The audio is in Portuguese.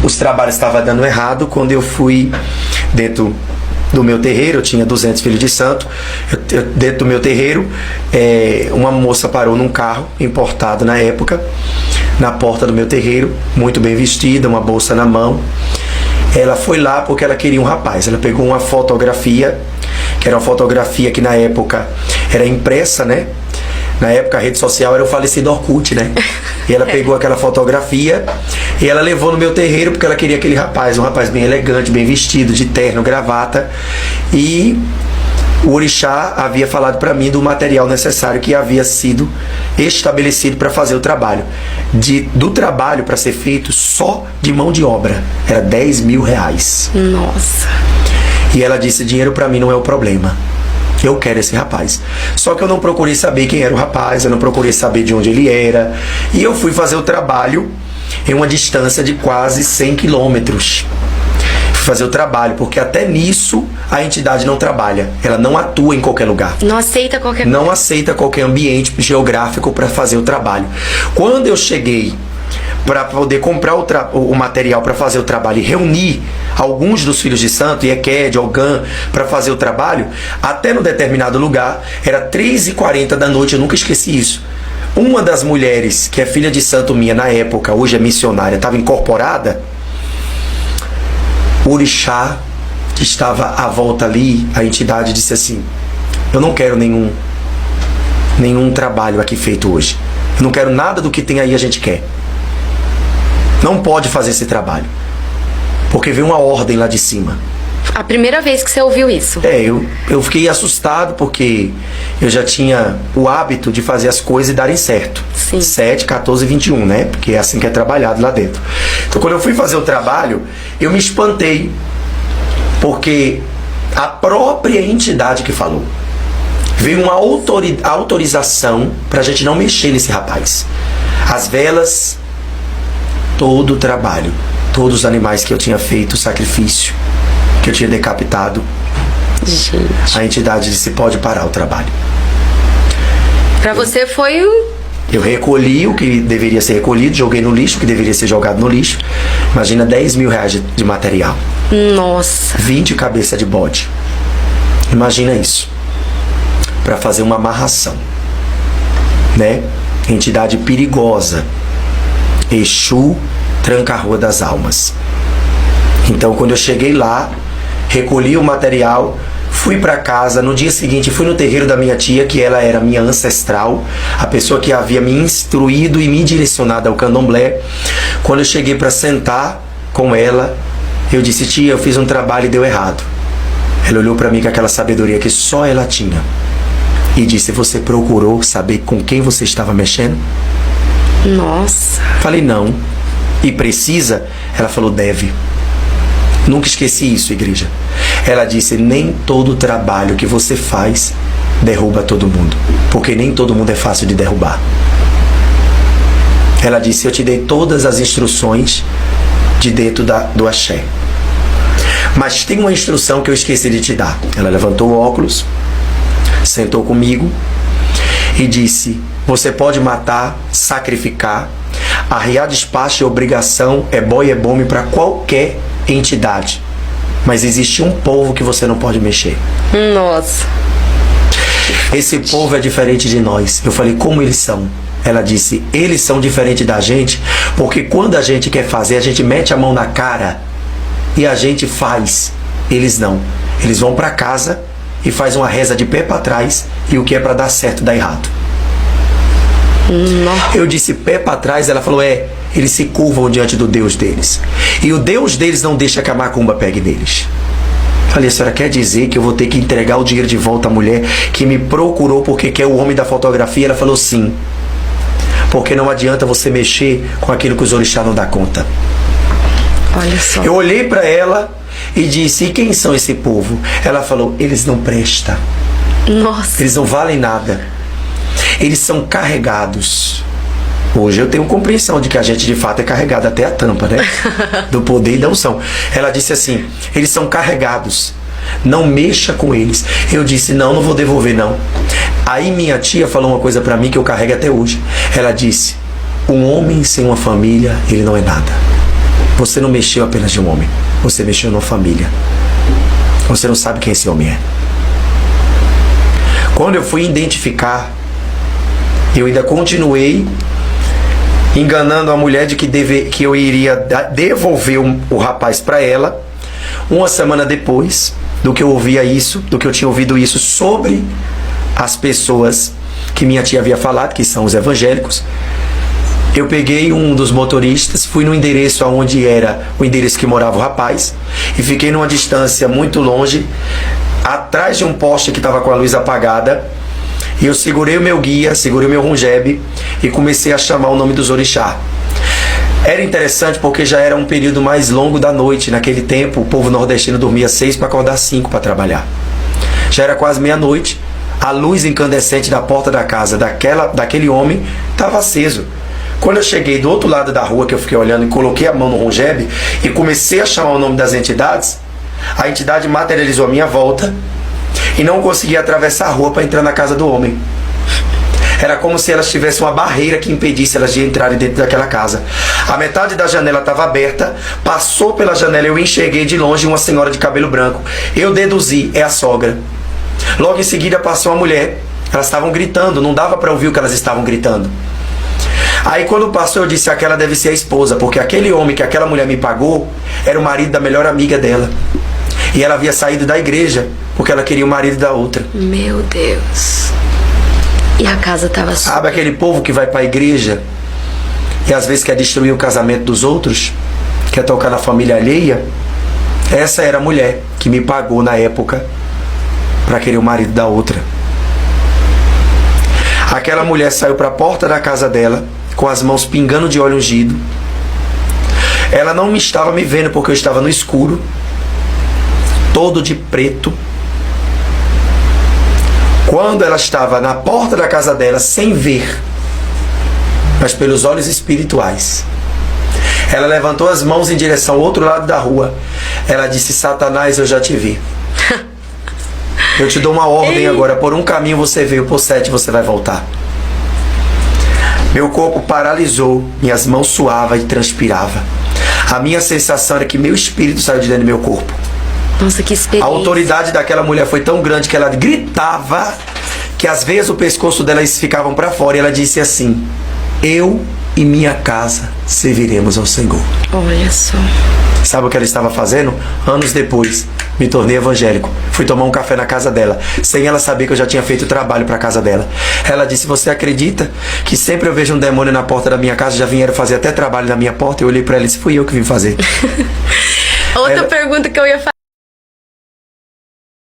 os trabalhos estavam dando errado. Quando eu fui dentro do meu terreiro, eu tinha 200 filhos de santo, dentro do meu terreiro, uma moça parou num carro importado na época, na porta do meu terreiro, muito bem vestida, uma bolsa na mão. Ela foi lá porque ela queria um rapaz. Ela pegou uma fotografia, que era uma fotografia que na época era impressa, né? Na época a rede social era o falecido Orkut, né? E ela pegou aquela fotografia e ela levou no meu terreiro porque ela queria aquele rapaz, um rapaz bem elegante, bem vestido, de terno, gravata. E o orixá havia falado para mim do material necessário que havia sido estabelecido para fazer o trabalho. Do trabalho para ser feito só de mão de obra. Era 10 mil reais. Nossa. E ela disse, dinheiro para mim não é o problema. Eu quero esse rapaz. Só que eu não procurei saber quem era o rapaz, eu não procurei saber de onde ele era. E eu fui fazer o trabalho em uma distância de quase 100 quilômetros. Fui fazer o trabalho, porque até nisso a entidade não trabalha. Ela não atua em qualquer lugar. Não aceita qualquer Não aceita qualquer ambiente geográfico para fazer o trabalho. Quando eu cheguei para poder comprar o material para fazer o trabalho e reunir alguns dos filhos de santo, Ieked, Ogã, para fazer o trabalho, até no determinado lugar, era 3h40 da noite, eu nunca esqueci isso. Uma das mulheres, que é filha de santo minha na época, hoje é missionária, estava incorporada, o orixá que estava à volta ali, a entidade disse assim, eu não quero nenhum trabalho aqui feito hoje. Eu não quero nada do que tem aí, a gente quer. Não pode fazer esse trabalho. Porque veio uma ordem lá de cima. A primeira vez que você ouviu isso? Eu fiquei assustado porque eu já tinha o hábito de fazer as coisas e darem certo. Sim. 7, 14 e 21, né? Porque é assim que é trabalhado lá dentro. Então quando eu fui fazer o trabalho, eu me espantei. Porque a própria entidade que falou. Veio uma autorização pra gente não mexer nesse rapaz. As velas, todo o trabalho, todos os animais que eu tinha feito, sacrifício, que eu tinha decapitado, gente, a entidade disse, pode parar o trabalho. Pra você foi Eu recolhi o que deveria ser recolhido, joguei no lixo, o que deveria ser jogado no lixo. Imagina 10 mil reais de material. Nossa. 20 cabeças de bode. Imagina isso. Pra fazer uma amarração, né? Entidade perigosa. Exu tranca a rua das almas. Então quando eu cheguei lá, recolhi o material, fui para casa. No dia seguinte fui no terreiro da minha tia, que ela era minha ancestral, a pessoa que havia me instruído e me direcionado ao candomblé. Quando eu cheguei para sentar com ela, eu disse, tia, eu fiz um trabalho e deu errado. Ela olhou para mim com aquela sabedoria que só ela tinha e disse, você procurou saber com quem você estava mexendo? Nossa. Falei, não. E precisa? Ela falou, deve. Nunca esqueci isso, igreja. Ela disse, nem todo trabalho que você faz derruba todo mundo. Porque nem todo mundo é fácil de derrubar. Ela disse, eu te dei todas as instruções de dentro do axé. Mas tem uma instrução que eu esqueci de te dar. Ela levantou o óculos, sentou comigo e disse, você pode matar, sacrificar, arriar despacho e obrigação é boi e bome para qualquer entidade. Mas existe um povo que você não pode mexer. Nossa. Esse povo é diferente de nós. Eu falei, como eles são? Ela disse, eles são diferentes da gente, porque quando a gente quer fazer, a gente mete a mão na cara e a gente faz. Eles não. Eles vão para casa e faz uma reza de pé para trás e o que é para dar certo dá errado. Nossa. Eu disse pé para trás, ela falou, eles se curvam diante do Deus deles. E o Deus deles não deixa que a macumba pegue neles. Falei, a senhora quer dizer que eu vou ter que entregar o dinheiro de volta à mulher que me procurou porque quer o homem da fotografia? Ela falou, sim. Porque não adianta você mexer com aquilo que os orixás não dá conta. Olha só. Eu olhei para ela e disse, e quem são esse povo? Ela falou, eles não prestam. Nossa. Eles não valem nada. Eles são carregados. Hoje eu tenho compreensão de que a gente de fato é carregado até a tampa, né? Do poder e da unção. Ela disse assim, eles são carregados. Não mexa com eles. Eu disse, não vou devolver não. Aí minha tia falou uma coisa pra mim que eu carrego até hoje. Ela disse, um homem sem uma família, ele não é nada. Você não mexeu apenas de um homem. Você mexeu numa família. Você não sabe quem esse homem é. Quando eu fui identificar, eu ainda continuei enganando a mulher de que eu iria devolver o rapaz para ela. Uma semana depois do que eu tinha ouvido isso sobre as pessoas que minha tia havia falado, que são os evangélicos, eu peguei um dos motoristas, fui no endereço onde era o endereço que morava o rapaz e fiquei numa distância muito longe, atrás de um poste que estava com a luz apagada, e eu segurei o meu guia, segurei o meu rungebe e comecei a chamar o nome dos orixá. Era interessante porque já era um período mais longo da noite. Naquele tempo o povo nordestino dormia 6 para acordar 5 para trabalhar. Já era quase meia-noite, a luz incandescente da porta da casa daquele homem estava aceso. Quando eu cheguei do outro lado da rua, que eu fiquei olhando e coloquei a mão no rungebe e comecei a chamar o nome das entidades, a entidade materializou a minha volta e não conseguia atravessar a rua para entrar na casa do homem. Era como se elas tivessem uma barreira que impedisse elas de entrarem dentro daquela casa. A metade da janela estava aberta, passou pela janela, eu enxerguei de longe uma senhora de cabelo branco. Eu deduzi, é a sogra. Logo em seguida passou uma mulher, elas estavam gritando, não dava para ouvir o que elas estavam gritando. Aí quando passou eu disse, aquela deve ser a esposa, porque aquele homem que aquela mulher me pagou era o marido da melhor amiga dela. E ela havia saído da igreja porque ela queria o marido da outra. Meu Deus. E a casa estava suja. Sabe aquele povo que vai para a igreja e às vezes quer destruir o casamento dos outros? Quer tocar na família alheia? Essa era a mulher que me pagou na época para querer o marido da outra. Aquela mulher saiu para a porta da casa dela com as mãos pingando de óleo ungido. Ela não estava me vendo porque eu estava no escuro, todo de preto. Quando ela estava na porta da casa dela, sem ver, mas pelos olhos espirituais, ela levantou as mãos em direção ao outro lado da rua. Ela disse, Satanás, eu já te vi. Eu te dou uma ordem agora, por um caminho você veio, por 7 você vai voltar. Meu corpo paralisou, minhas mãos suavam e transpirava. A minha sensação era que meu espírito saiu de dentro do meu corpo. Nossa, que experiência. A autoridade daquela mulher foi tão grande que ela gritava que às vezes o pescoço dela ficavam para fora e ela disse assim, eu e minha casa serviremos ao Senhor. Olha só. Sabe o que ela estava fazendo? Anos depois, me tornei evangélico. Fui tomar um café na casa dela, sem ela saber que eu já tinha feito trabalho para a casa dela. Ela disse, você acredita que sempre eu vejo um demônio na porta da minha casa, já vieram fazer até trabalho na minha porta? Eu olhei para ela e disse, fui eu que vim fazer. Outra pergunta que eu ia fazer.